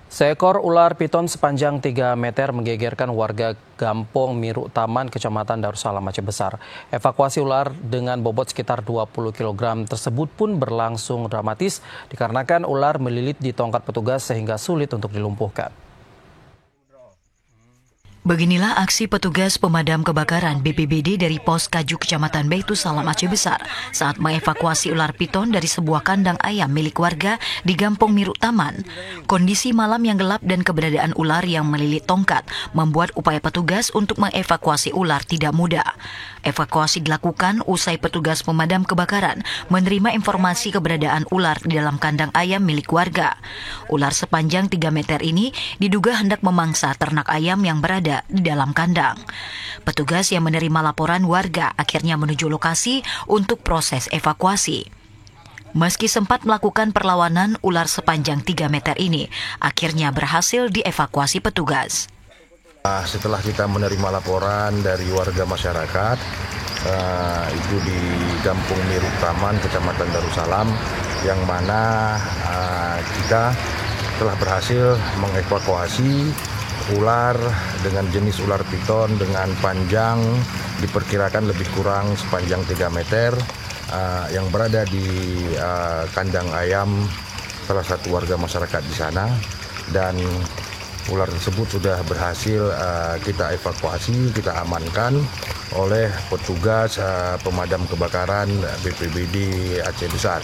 Seekor ular piton sepanjang 3 meter menggegerkan warga Gampong Miru Taman, Kecamatan Darussalam, Aceh Besar. Evakuasi ular dengan bobot sekitar 20 kg tersebut pun berlangsung dramatis dikarenakan ular melilit di tongkat petugas sehingga sulit untuk dilumpuhkan. Beginilah aksi petugas pemadam kebakaran BPBD dari Pos Kaju Kecamatan Darussalam, Aceh Besar saat mengevakuasi ular piton dari sebuah kandang ayam milik warga di Gampong Miru Taman. Kondisi malam yang gelap dan keberadaan ular yang melilit tongkat membuat upaya petugas untuk mengevakuasi ular tidak mudah. Evakuasi dilakukan usai petugas pemadam kebakaran menerima informasi keberadaan ular di dalam kandang ayam milik warga. Ular sepanjang 3 meter ini diduga hendak memangsa ternak ayam yang berada di dalam kandang. Petugas yang menerima laporan warga akhirnya menuju lokasi untuk proses evakuasi. Meski sempat melakukan perlawanan, ular sepanjang 3 meter ini akhirnya berhasil dievakuasi petugas. Setelah kita menerima laporan dari warga masyarakat, itu di Gampong Miru Taman, Kecamatan Darussalam, yang mana kita telah berhasil mengevakuasi ular dengan jenis ular piton dengan panjang diperkirakan lebih kurang sepanjang 3 meter yang berada di kandang ayam salah satu warga masyarakat di sana, dan ular tersebut sudah berhasil kita evakuasi, kita amankan oleh petugas pemadam kebakaran BPBD Aceh Besar.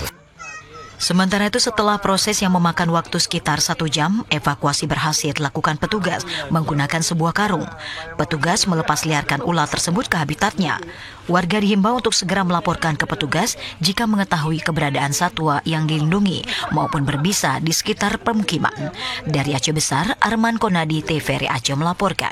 Sementara itu, setelah proses yang memakan waktu sekitar 1 jam, evakuasi berhasil dilakukan petugas menggunakan sebuah karung. Petugas melepas liarkan ular tersebut ke habitatnya. Warga dihimbau untuk segera melaporkan ke petugas jika mengetahui keberadaan satwa yang dilindungi maupun berbisa di sekitar permukiman. Dari Aceh Besar, Arman Konadi, TVRI Aceh melaporkan.